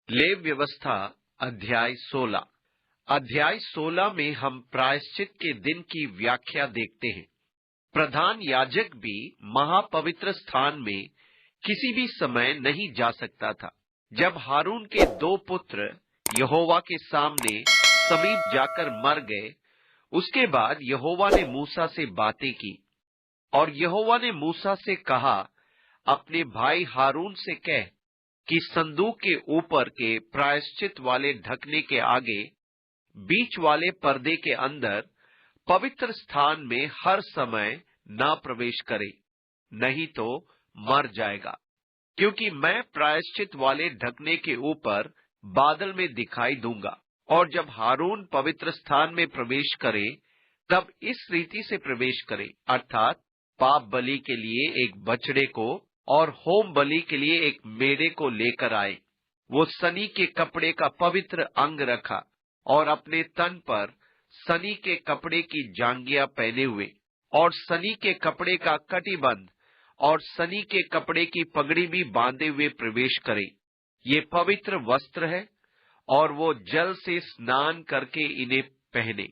लेव व्यवस्था अध्याय 16। अध्याय 16 में हम प्रायश्चित के दिन की व्याख्या देखते हैं। प्रधान याजक भी महापवित्र स्थान में किसी भी समय नहीं जा सकता था। जब हारून के दो पुत्र यहोवा के सामने समीप जाकर मर गए, उसके बाद यहोवा ने मूसा से बातें की और यहोवा ने मूसा से कहा, अपने भाई हारून से कह कि संदूक के ऊपर के प्रायश्चित वाले ढकने के आगे बीच वाले पर्दे के अंदर पवित्र स्थान में हर समय ना प्रवेश करे, नहीं तो मर जाएगा। क्योंकि मैं प्रायश्चित वाले ढकने के ऊपर बादल में दिखाई दूंगा। और जब हारून पवित्र स्थान में प्रवेश करे, तब इस रीति से प्रवेश करे, अर्थात पाप बलि के लिए एक बछड़े को और होम बलि के लिए एक मेढ़े को लेकर आए। वो सनी के कपड़े का पवित्र अंग रखा और अपने तन पर सनी के कपड़े की जांघिया पहने हुए और सनी के कपड़े का कटिबंध और सनी के कपड़े की पगड़ी भी बांधे हुए प्रवेश करे। ये पवित्र वस्त्र है और वो जल से स्नान करके इन्हें पहने।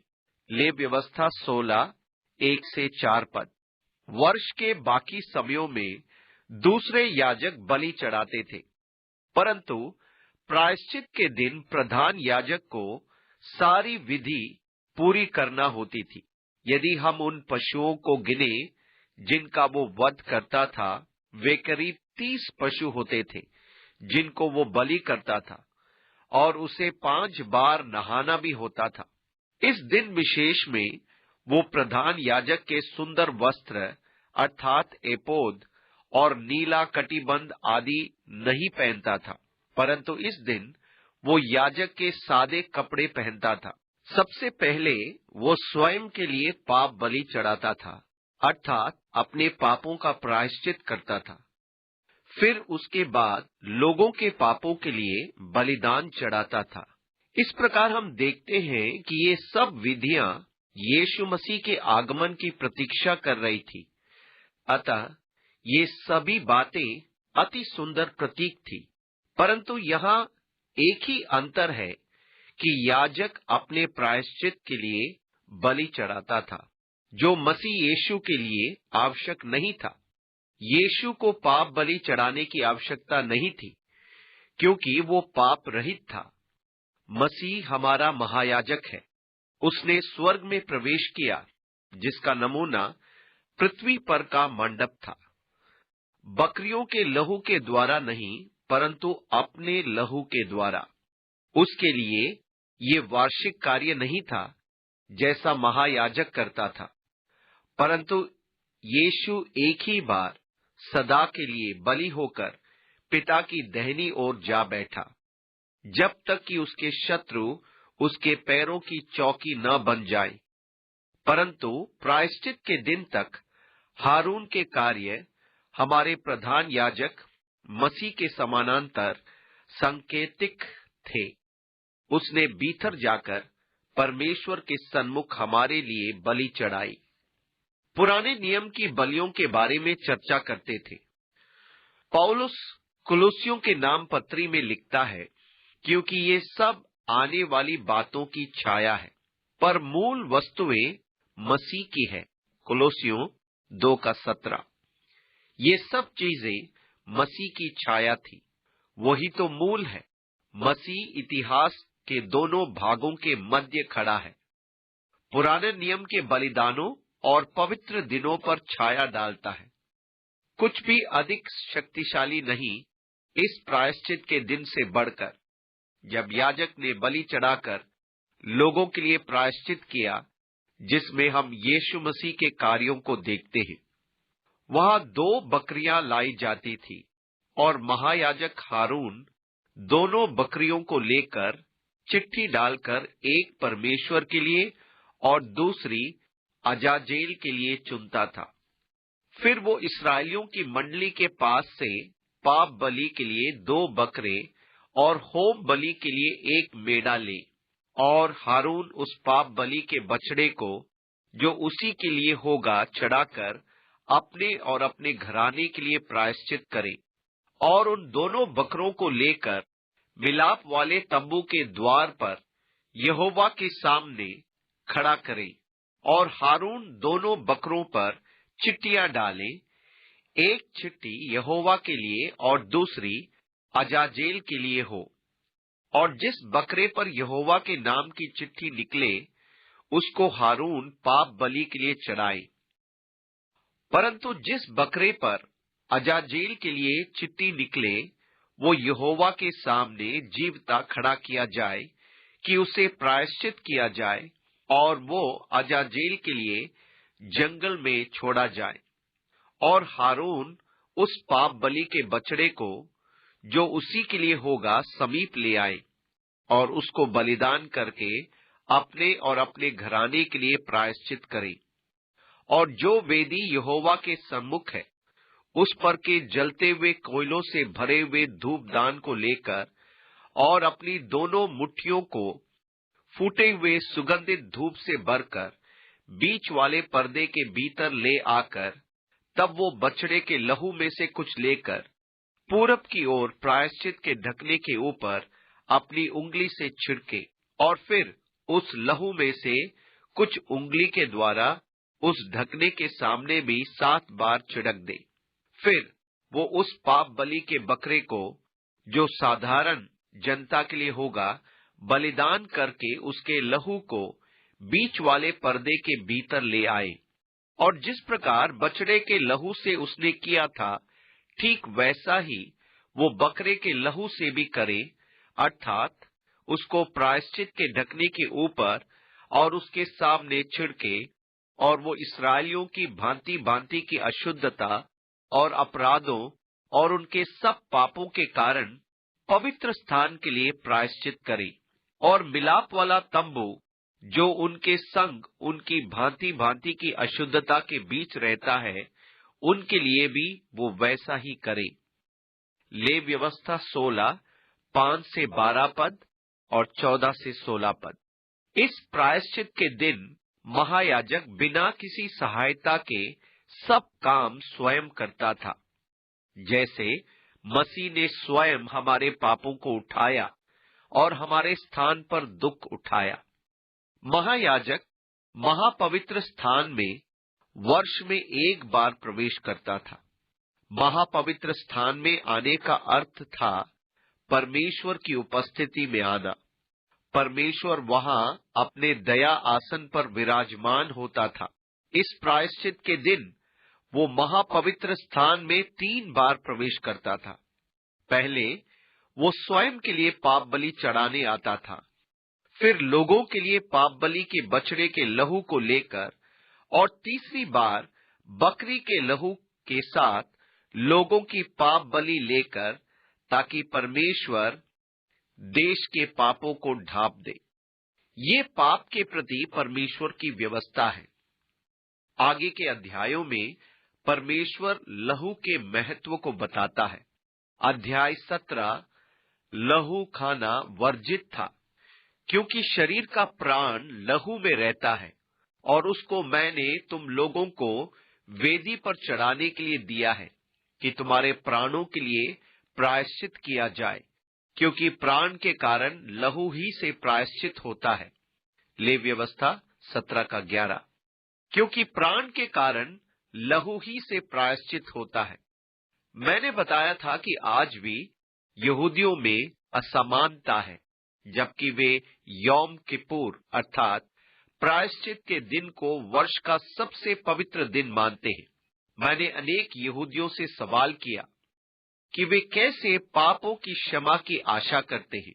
लेव व्यवस्था 16, 1-4 पद। वर्ष के बाकी समयों में दूसरे याजक बलि चढ़ाते थे, परंतु प्रायश्चित के दिन प्रधान याजक को सारी विधि पूरी करना होती थी। यदि हम उन पशुओं को गिने जिनका वो वध करता था, वे करीब 30 पशु होते थे जिनको वो बलि करता था, और उसे 5 बार नहाना भी होता था। इस दिन विशेष में वो प्रधान याजक के सुंदर वस्त्र अर्थात एपोद और नीला कटिबंध आदि नहीं पहनता था, परंतु इस दिन वो याजक के सादे कपड़े पहनता था। सबसे पहले वो स्वयं के लिए पाप बलि चढ़ाता था, अर्थात अपने पापों का प्रायश्चित करता था। फिर उसके बाद लोगों के पापों के लिए बलिदान चढ़ाता था। इस प्रकार हम देखते हैं कि ये सब विधियां यीशु मसीह के आगमन की प्रतीक्षा कर रही थी। अतः ये सभी बातें अति सुंदर प्रतीक थी, परंतु यहाँ एक ही अंतर है कि याजक अपने प्रायश्चित के लिए बलि चढ़ाता था, जो मसीह यीशु के लिए आवश्यक नहीं था। यीशु को पाप बलि चढ़ाने की आवश्यकता नहीं थी, क्योंकि वो पाप रहित था। मसीह हमारा महायाजक है। उसने स्वर्ग में प्रवेश किया, जिसका नमूना पृथ्वी पर का मंडप था। बकरियों के लहू के द्वारा नहीं, परंतु अपने लहू के द्वारा। उसके लिए ये वार्षिक कार्य नहीं था जैसा महायाजक करता था, परंतु यीशु एक ही बार सदा के लिए बलि होकर पिता की दाहिनी ओर जा बैठा, जब तक कि उसके शत्रु उसके पैरों की चौकी न बन जाए। परंतु प्रायश्चित के दिन तक हारून के कार्य हमारे प्रधान याजक मसीह के समानांतर सांकेतिक थे। उसने भीतर जाकर परमेश्वर के सन्मुख हमारे लिए बलि चढ़ाई। पुराने नियम की बलियों के बारे में चर्चा करते थे। पौलुस कुलुस्सियों के नाम पत्री में लिखता है, क्योंकि ये सब आने वाली बातों की छाया है, पर मूल वस्तुएं मसीह की है। कुलुस्सियों 2:17। ये सब चीजें मसीह की छाया थी, वही तो मूल है। मसीह इतिहास के दोनों भागों के मध्य खड़ा है। पुराने नियम के बलिदानों और पवित्र दिनों पर छाया डालता है। कुछ भी अधिक शक्तिशाली नहीं इस प्रायश्चित के दिन से बढ़कर, जब याजक ने बलि चढ़ाकर लोगों के लिए प्रायश्चित किया, जिसमें हम यीशु मसीह के कार्यों को देखते हैं। वहां 2 बकरियां लाई जाती थी और महायाजक हारून दोनों बकरियों को लेकर चिट्ठी डालकर एक परमेश्वर के लिए और दूसरी अजाजेल के लिए चुनता था। फिर वो इस्राएलियों की मंडली के पास से पाप बलि के लिए 2 बकरे और होम बलि के लिए 1 मेढ़ा ले, और हारून उस पाप बलि के बछड़े को, जो उसी के लिए होगा, चढ़ाकर अपने और अपने घराने के लिए प्रायश्चित करे, और उन दोनों बकरों को लेकर मिलाप वाले तंबू के द्वार पर यहोवा के सामने खड़ा करे और हारून दोनों बकरों पर चिट्टियां डाले, एक चिट्ठी यहोवा के लिए और दूसरी अजाजेल के लिए हो। और जिस बकरे पर यहोवा के नाम की चिट्ठी निकले उसको हारून पाप बलि के लिए चढ़ाए। परंतु जिस बकरे पर अजाजेल के लिए चिट्ठी निकले वो यहोवा के सामने जीवता खड़ा किया जाए कि उसे प्रायश्चित किया जाए, और वो अजाजेल के लिए जंगल में छोड़ा जाए। और हारून उस पाप बलि के बछड़े को जो उसी के लिए होगा समीप ले आए और उसको बलिदान करके अपने और अपने घराने के लिए प्रायश्चित करे। और जो वेदी यहोवा के सम्मुख है उस पर के जलते हुए कोयलों से भरे हुए धूपदान को लेकर और अपनी दोनों मुट्ठियों को फूटे हुए सुगंधित धूप से भरकर बीच वाले पर्दे के भीतर ले आकर, तब वो बछड़े के लहू में से कुछ लेकर पूरब की ओर प्रायश्चित के ढकने के ऊपर अपनी उंगली से छिड़के और फिर उस लहू में से कुछ उंगली के द्वारा उस ढकने के सामने भी 7 बार छिड़क दे। फिर वो उस पाप बलि के बकरे को जो साधारण जनता के लिए होगा बलिदान करके उसके लहू को बीच वाले पर्दे के भीतर ले आए। और जिस प्रकार बछड़े के लहू से उसने किया था ठीक वैसा ही वो बकरे के लहू से भी करे, अर्थात उसको प्रायश्चित के ढकने के ऊपर और उसके सामने छिड़के, और वो इसराइलियों की भांति भांति की अशुद्धता और अपराधों और उनके सब पापों के कारण पवित्र स्थान के लिए प्रायश्चित करे। और मिलाप वाला तंबू जो उनके संग उनकी भांति भांति की अशुद्धता के बीच रहता है उनके लिए भी वो वैसा ही करे। लेव व्यवस्था 16, 5 से 12 पद और 14 से 16 पद। इस प्रायश्चित के दिन महायाजक बिना किसी सहायता के सब काम स्वयं करता था, जैसे मसीह ने स्वयं हमारे पापों को उठाया और हमारे स्थान पर दुख उठाया। महायाजक महापवित्र स्थान में वर्ष में एक बार प्रवेश करता था। महापवित्र स्थान में आने का अर्थ था परमेश्वर की उपस्थिति में आना। परमेश्वर वहां अपने दया आसन पर विराजमान होता था। इस प्रायश्चित के दिन वो महापवित्र स्थान में 3 बार प्रवेश करता था। पहले वो स्वयं के लिए पाप बलि चढ़ाने आता था, फिर लोगों के लिए पाप बलि के बछड़े के लहू को लेकर, और तीसरी बार बकरी के लहू के साथ लोगों की पाप बलि लेकर, ताकि परमेश्वर देश के पापों को ढांप दे। ये पाप के प्रति परमेश्वर की व्यवस्था है। आगे के अध्यायों में परमेश्वर लहू के महत्व को बताता है। अध्याय 17 लहू खाना वर्जित था, क्योंकि शरीर का प्राण लहू में रहता है, और उसको मैंने तुम लोगों को वेदी पर चढ़ाने के लिए दिया है कि तुम्हारे प्राणों के लिए प्रायश्चित किया जाए, क्योंकि प्राण के कारण लहू ही से प्रायश्चित होता है। लेवी व्यवस्था 17 का 11। क्योंकि प्राण के कारण लहू ही से प्रायश्चित होता है। मैंने बताया था कि आज भी यहूदियों में असमानता है, जबकि वे यौम किपुर अर्थात प्रायश्चित के दिन को वर्ष का सबसे पवित्र दिन मानते हैं। मैंने अनेक यहूदियों से सवाल किया कि वे कैसे पापों की क्षमा की आशा करते हैं।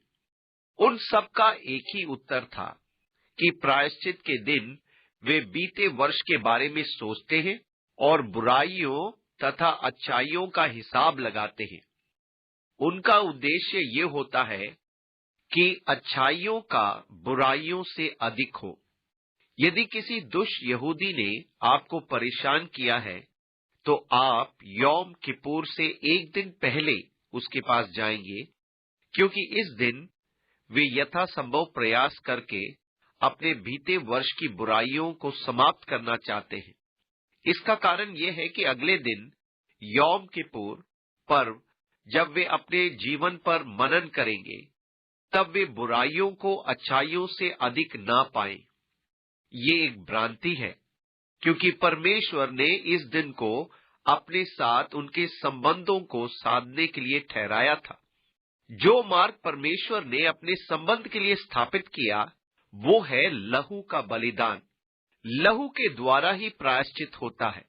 उन सब का एक ही उत्तर था कि प्रायश्चित के दिन वे बीते वर्ष के बारे में सोचते हैं और बुराइयों तथा अच्छाइयों का हिसाब लगाते हैं। उनका उद्देश्य ये होता है कि अच्छाइयों का बुराइयों से अधिक हो। यदि किसी दुष्ट यहूदी ने आपको परेशान किया है, तो आप यौम किपुर से एक दिन पहले उसके पास जाएंगे, क्योंकि इस दिन वे यथासंभव प्रयास करके अपने बीते वर्ष की बुराइयों को समाप्त करना चाहते हैं। इसका कारण यह है कि अगले दिन यौम किपुर पर्व जब वे अपने जीवन पर मनन करेंगे, तब वे बुराइयों को अच्छाइयों से अधिक ना पाएं। ये एक भ्रांति है, क्योंकि परमेश्वर ने इस दिन को अपने साथ उनके संबंधों को साधने के लिए ठहराया था। जो मार्ग परमेश्वर ने अपने संबंध के लिए स्थापित किया, वो है लहू का बलिदान। लहू के द्वारा ही प्रायश्चित होता है।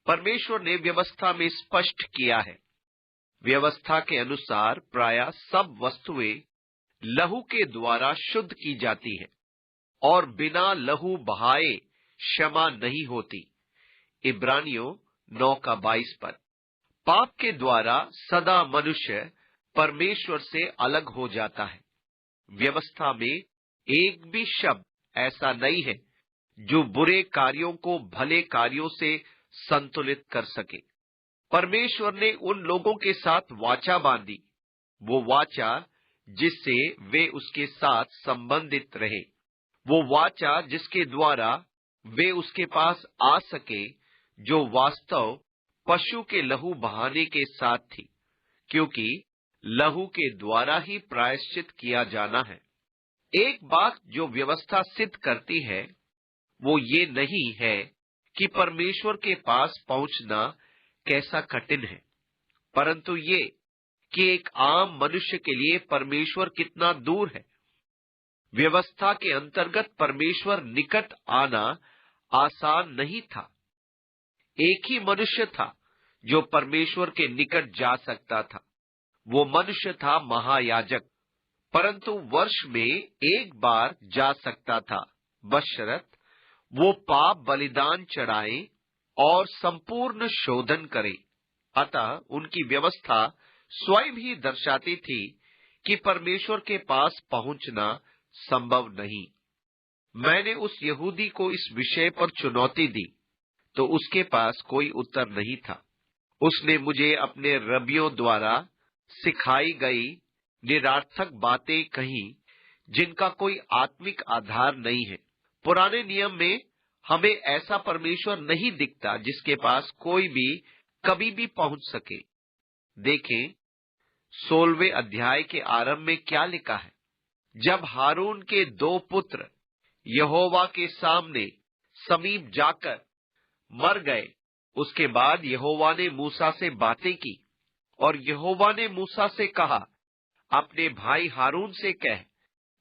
परमेश्वर ने व्यवस्था में स्पष्ट किया है। व्यवस्था के अनुसार प्रायः सब वस्तुएं लहू के द्वारा शुद्ध की जाती है और बिना लहू बहाए क्षमा नहीं होती। इब्रानियों 9:22 पर। पाप के द्वारा सदा मनुष्य परमेश्वर से अलग हो जाता है। व्यवस्था में एक भी शब्द ऐसा नहीं है जो बुरे कार्यों को भले कार्यों से संतुलित कर सके। परमेश्वर ने उन लोगों के साथ वाचा बांधी, वो वाचा जिससे वे उसके साथ संबंधित रहे, वो वाचा जिसके द्वारा वे उसके पास आ सके, जो वास्तव पशु के लहू बहाने के साथ थी, क्योंकि लहू के द्वारा ही प्रायश्चित किया जाना है। एक बात जो व्यवस्था सिद्ध करती है, वो ये नहीं है कि परमेश्वर के पास पहुंचना कैसा कठिन है, परंतु ये कि एक आम मनुष्य के लिए परमेश्वर कितना दूर है। व्यवस्था के अंतर्गत परमेश्वर निकट आना आसान नहीं था। एक ही मनुष्य था जो परमेश्वर के निकट जा सकता था। वो मनुष्य था महायाजक, परंतु वर्ष में एक बार जा सकता था, बशर्त वो पाप बलिदान चढ़ाए और संपूर्ण शोधन करे। अतः उनकी व्यवस्था स्वयं ही दर्शाती थी कि परमेश्वर के पास पहुंचना संभव नहीं। मैंने उस यहूदी को इस विषय पर चुनौती दी, तो उसके पास कोई उत्तर नहीं था। उसने मुझे अपने रबियों द्वारा सिखाई गई निरर्थक बातें कही, जिनका कोई आत्मिक आधार नहीं है। पुराने नियम में हमें ऐसा परमेश्वर नहीं दिखता जिसके पास कोई भी कभी भी पहुंच सके। देखें 16वें अध्याय के आरंभ में क्या लिखा है। जब हारून के 2 पुत्र यहोवा के सामने समीप जाकर मर गए, उसके बाद यहोवा ने मूसा से बातें की और यहोवा ने मूसा से कहा, अपने भाई हारून से कह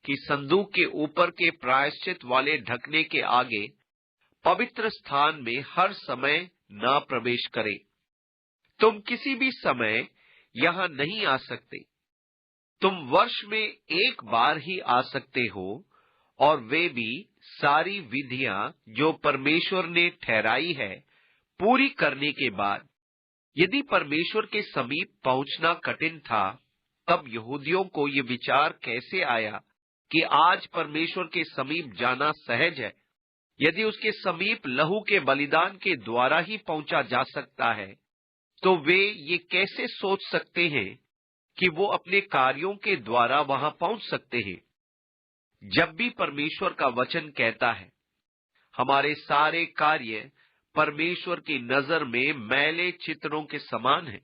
कि संदूक के ऊपर के प्रायश्चित वाले ढकने के आगे पवित्र स्थान में हर समय ना प्रवेश करे। तुम किसी भी समय यहां नहीं आ सकते। तुम वर्ष में एक बार ही आ सकते हो, और वे भी सारी विधियां जो परमेश्वर ने ठहराई है पूरी करने के बाद। यदि परमेश्वर के समीप पहुंचना कठिन था, तब यहूदियों को ये विचार कैसे आया कि आज परमेश्वर के समीप जाना सहज है? यदि उसके समीप लहू के बलिदान के द्वारा ही पहुंचा जा सकता है, तो वे ये कैसे सोच सकते हैं कि वो अपने कार्यों के द्वारा वहां पहुंच सकते हैं? जब भी परमेश्वर का वचन कहता है, हमारे सारे कार्य परमेश्वर की नजर में मैले चित्रों के समान है।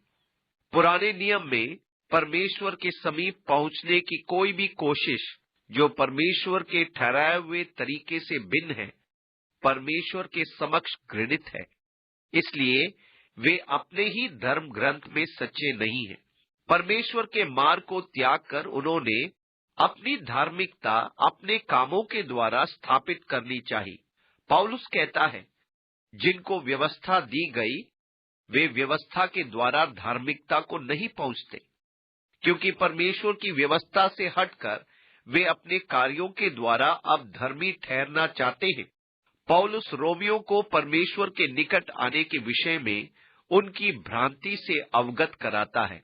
पुराने नियम में परमेश्वर के समीप पहुंचने की कोई भी कोशिश जो परमेश्वर के ठहराए हुए तरीके से भिन्न है, परमेश्वर के समक्ष घृणित है। इसलिए वे अपने ही धर्म ग्रंथ में सच्चे नहीं हैं। परमेश्वर के मार्ग को त्याग कर उन्होंने अपनी धार्मिकता अपने कामों के द्वारा स्थापित करनी चाहिए। पौलुस कहता है, जिनको व्यवस्था दी गई वे व्यवस्था के द्वारा धार्मिकता को नहीं पहुंचते, क्योंकि परमेश्वर की व्यवस्था से हटकर वे अपने कार्यों के द्वारा अब धर्मी ठहरना चाहते हैं। पौलुस रोमियों को परमेश्वर के निकट आने के विषय में उनकी भ्रांति से अवगत कराता है।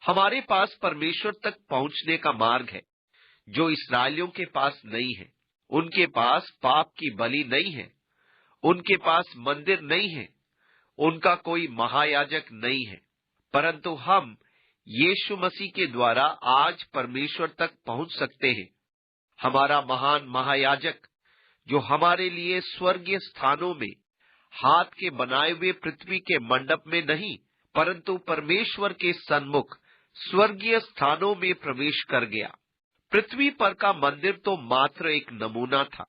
हमारे पास परमेश्वर तक पहुंचने का मार्ग है जो इस्राएलियों के पास नहीं है। उनके पास पाप की बलि नहीं है, उनके पास मंदिर नहीं है, उनका कोई महायाजक नहीं है, परंतु हम यीशु मसीह के द्वारा आज परमेश्वर तक पहुंच सकते हैं। हमारा महान महायाजक जो हमारे लिए स्वर्गीय स्थानों में हाथ के बनाए हुए पृथ्वी के मंडप में नहीं, परंतु परमेश्वर के सन्मुख स्वर्गीय स्थानों में प्रवेश कर गया। पृथ्वी पर का मंदिर तो मात्र एक नमूना था,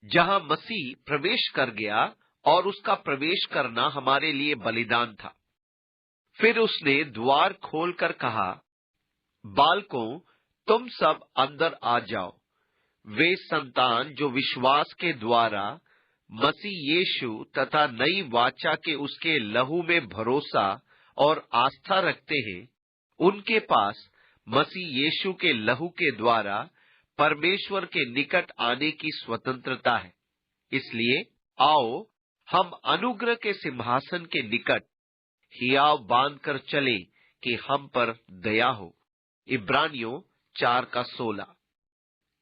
जहां मसीह प्रवेश कर गया और उसका प्रवेश करना हमारे लिए बलिदान था। फिर उसने द्वार खोलकर कहा, बालकों, तुम सब अंदर आ जाओ। वे संतान जो विश्वास के द्वारा मसीह यीशु तथा नई वाचा के उसके लहू में भरोसा और आस्था रखते हैं, उनके पास मसीह यीशु के लहू के द्वारा परमेश्वर के निकट आने की स्वतंत्रता है। इसलिए आओ हम अनुग्रह के सिंहासन के निकट हियाव बांधकर चले कि हम पर दया हो। इब्रानियों 4:16।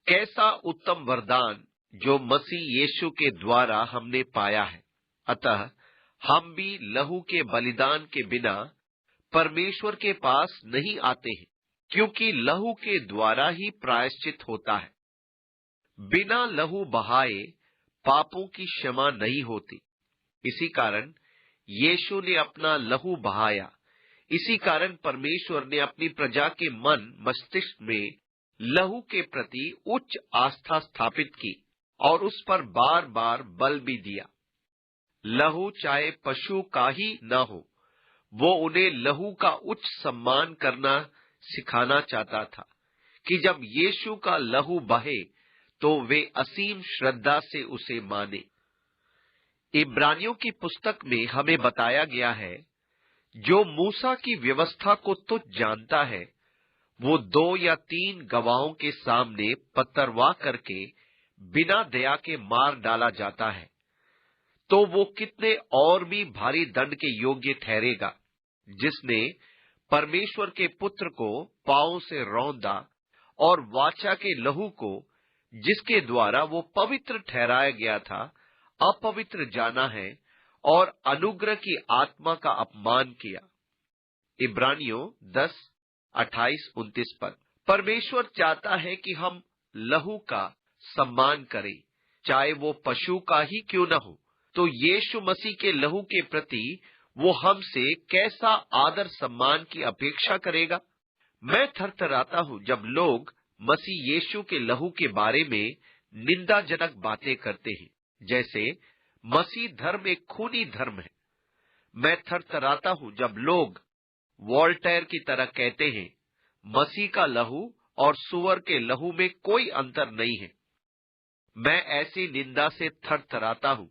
कैसा उत्तम वरदान जो मसीह यीशु के द्वारा हमने पाया है। अतः हम भी लहू के बलिदान के बिना परमेश्वर के पास नहीं आते हैं, क्योंकि लहू के द्वारा ही प्रायश्चित होता है। बिना लहू बहाए पापों की क्षमा नहीं होती। इसी कारण यीशु ने अपना लहू बहाया। इसी कारण परमेश्वर ने अपनी प्रजा के मन मस्तिष्क में लहू के प्रति उच्च आस्था स्थापित की और उस पर बार बार बल भी दिया। लहू चाहे पशु का ही न हो, वो उन्हें लहू का उच्च सम्मान करना सिखाना चाहता था कि जब यीशु का लहू बहे तो वे असीम श्रद्धा से उसे माने। इब्रानियों की पुस्तक में हमें बताया गया है, जो मूसा की व्यवस्था को तुच्छ जानता है, वो 2 या 3 गवाहों के सामने पत्थरवाह करके बिना दया के मार डाला जाता है, तो वो कितने और भी भारी दंड के योग्य ठहरेगा, जिसने परमेश्वर के पुत्र को पांव से रौंदा और वाचा के लहू को, जिसके द्वारा वो पवित्र ठहराया गया था, अपवित्र जाना है और अनुग्रह की आत्मा का अपमान किया। इब्रानियों 10:28-29 पद। परमेश्वर चाहता है कि हम लहू का सम्मान करें, चाहे वो पशु का ही क्यों न हो। तो यीशु मसीह के लहू के प्रति वो हमसे कैसा आदर सम्मान की अपेक्षा करेगा। मैं थरथराता हूं जब लोग मसीह यीशु के लहू के बारे में निंदाजनक बातें करते हैं, जैसे मसीह धर्म एक खूनी धर्म है। मैं थरथराता हूं जब लोग वोल्टेयर की तरह कहते हैं, मसीह का लहू और सुअर के लहू में कोई अंतर नहीं है। मैं ऐसी निंदा से थरथराता हूं।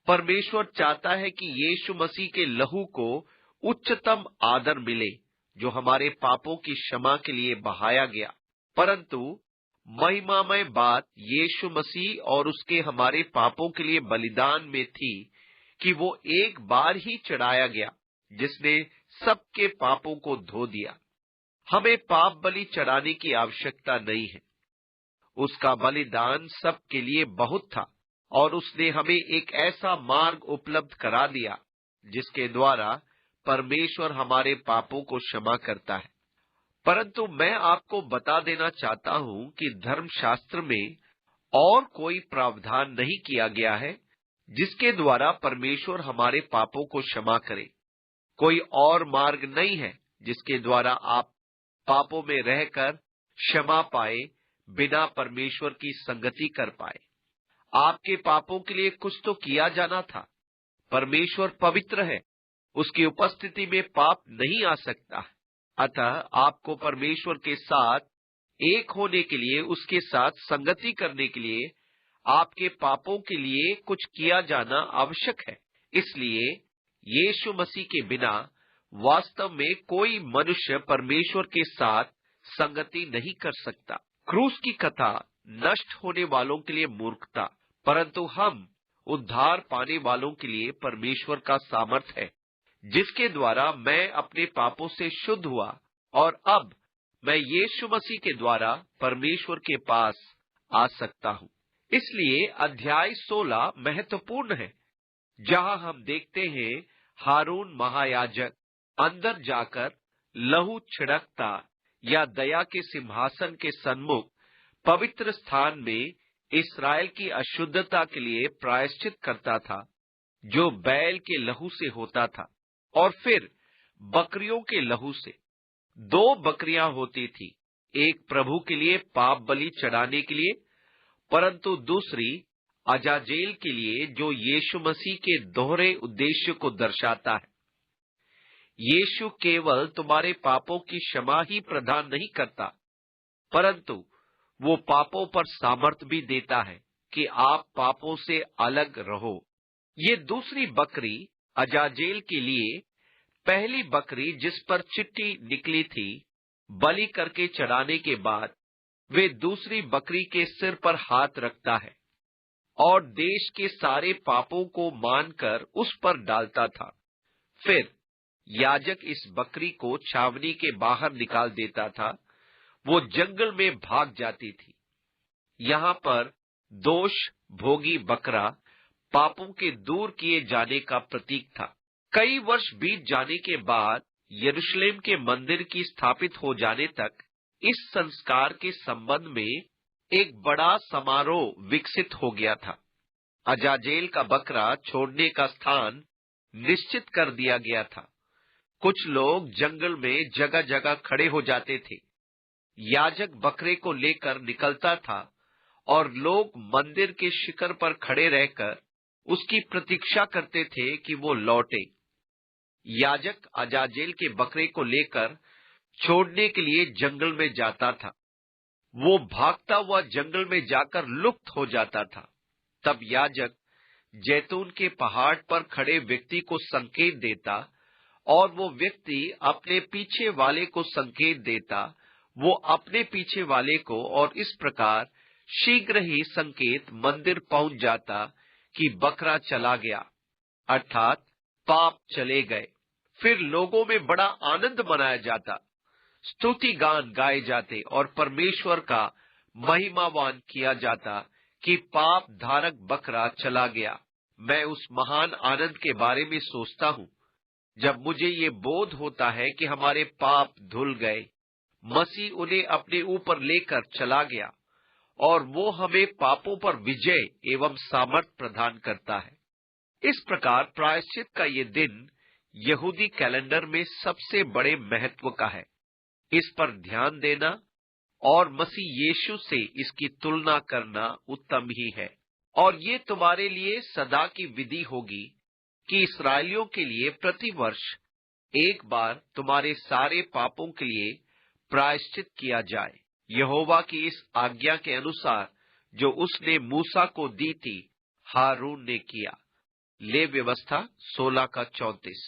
परमेश्वर चाहता है कि यीशु मसीह के लहू को उच्चतम आदर मिले, जो हमारे पापों की क्षमा के लिए बहाया गया। परंतु महिमामय बात यीशु मसीह और उसके हमारे पापों के लिए बलिदान में थी कि वो एक बार ही चढ़ाया गया, जिसने सबके पापों को धो दिया। हमें पाप बलि चढ़ाने की आवश्यकता नहीं है। उसका बलिदान सबके लिए बहुत था और उसने हमें एक ऐसा मार्ग उपलब्ध करा दिया जिसके द्वारा परमेश्वर हमारे पापों को क्षमा करता है। परंतु मैं आपको बता देना चाहता हूं कि धर्मशास्त्र में और कोई प्रावधान नहीं किया गया है जिसके द्वारा परमेश्वर हमारे पापों को क्षमा करे। कोई और मार्ग नहीं है जिसके द्वारा आप पापों में रहकर क्षमा पाए, बिना परमेश्वर की संगति कर पाए। आपके पापों के लिए कुछ तो किया जाना था। परमेश्वर पवित्र है, उसकी उपस्थिति में पाप नहीं आ सकता। अतः आपको परमेश्वर के साथ एक होने के लिए, उसके साथ संगति करने के लिए, आपके पापों के लिए कुछ किया जाना आवश्यक है। इसलिए यीशु मसीह के बिना वास्तव में कोई मनुष्य परमेश्वर के साथ संगति नहीं कर सकता। क्रूस की कथा नष्ट होने वालों के लिए मूर्खता, परंतु हम उद्धार पाने वालों के लिए परमेश्वर का सामर्थ है, जिसके द्वारा मैं अपने पापों से शुद्ध हुआ और अब मैं यीशु मसीह के द्वारा परमेश्वर के पास आ सकता हूँ। इसलिए अध्याय 16 महत्वपूर्ण है, जहाँ हम देखते हैं हारून महायाजक अंदर जाकर लहू छिड़कता या दया के सिंहासन के सन्मुख पवित्र स्थान में इस्राएल की अशुद्धता के लिए प्रायश्चित करता था, जो बैल के लहू से होता था और फिर बकरियों के लहू से। 2 बकरियां होती थी, एक प्रभु के लिए पाप बलि चढ़ाने के लिए, परंतु दूसरी अजाजेल के लिए, जो यीशु मसीह के दोहरे उद्देश्य को दर्शाता है। यीशु केवल तुम्हारे पापों की क्षमा ही प्रदान नहीं करता, परंतु वो पापों पर सामर्थ भी देता है कि आप पापों से अलग रहो। ये दूसरी बकरी अजाजेल के लिए पहली बकरी जिस पर चिट्ठी निकली थी, बलि करके चढ़ाने के बाद वे दूसरी बकरी के सिर पर हाथ रखता है और देश के सारे पापों को मानकर उस पर डालता था। फिर याजक इस बकरी को छावनी के बाहर निकाल देता था, वो जंगल में भाग जाती थी। यहाँ पर दोष भोगी बकरा पापों के दूर किए जाने का प्रतीक था। कई वर्ष बीत जाने के बाद यरूशलेम के मंदिर की स्थापित हो जाने तक इस संस्कार के संबंध में एक बड़ा समारोह विकसित हो गया था। अजाजेल का बकरा छोड़ने का स्थान निश्चित कर दिया गया था। कुछ लोग जंगल में जगह जगह खड़े हो जाते थे। याजक बकरे को लेकर निकलता था और लोग मंदिर के शिखर पर खड़े रहकर उसकी प्रतीक्षा करते थे कि वो लौटे। याजक अजाजेल के बकरे को लेकर छोड़ने के लिए जंगल में जाता था। वो भागता हुआ जंगल में जाकर लुप्त हो जाता था। तब याजक जैतून के पहाड़ पर खड़े व्यक्ति को संकेत देता और वो व्यक्ति अपने पीछे वाले को संकेत देता, वो अपने पीछे वाले को, और इस प्रकार शीघ्र ही संकेत मंदिर पहुंच जाता कि बकरा चला गया, अर्थात पाप चले गए। फिर लोगों में बड़ा आनंद मनाया जाता, स्तुति गान गाए जाते और परमेश्वर का महिमावान किया जाता कि पाप धारक बकरा चला गया। मैं उस महान आनंद के बारे में सोचता हूँ जब मुझे ये बोध होता है कि हमारे पाप धुल गए, मसीह उन्हें अपने ऊपर लेकर चला गया और वो हमें पापों पर विजय एवं सामर्थ प्रदान करता है। इस प्रकार प्रायश्चित का ये दिन यहूदी कैलेंडर में सबसे बड़े महत्व का है। इस पर ध्यान देना और मसीह यीशु से इसकी तुलना करना उत्तम ही है। और ये तुम्हारे लिए सदा की विधि होगी कि इस्राएलियों के लिए प्रतिवर्ष एक बार तुम्हारे सारे पापों के लिए प्रायश्चित किया जाए, यहोवा की इस आज्ञा के अनुसार जो उसने मूसा को दी थी, हारून ने किया। ले व्यवस्था 16 का 34।